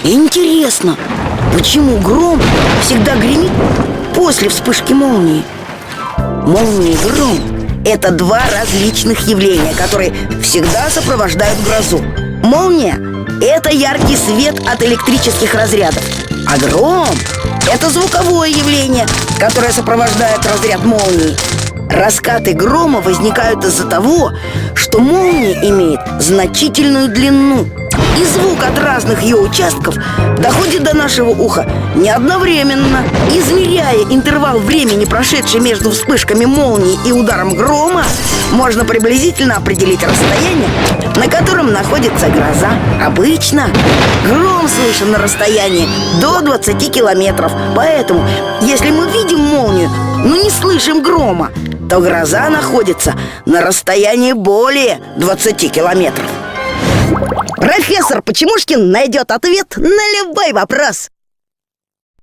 Интересно, почему гром всегда гремит после вспышки молнии? Молния и гром – это два различных явления, которые всегда сопровождают грозу. Молния – это яркий свет от электрических разрядов, а гром – это звуковое явление, которое сопровождает разряд молнии. Раскаты грома возникают из-за того, что молния имеет значительную длину, и звук от разных ее участков доходит до нашего уха не одновременно. Измеряя интервал времени, прошедший между вспышками молнии и ударом грома, можно приблизительно определить расстояние, на котором находится гроза. Обычно гром слышен на расстоянии до 20 километров. Поэтому, если мы видим молнию, но не слышим грома, то гроза находится на расстоянии более 20 километров. Профессор Почемушкин найдет ответ на любой вопрос.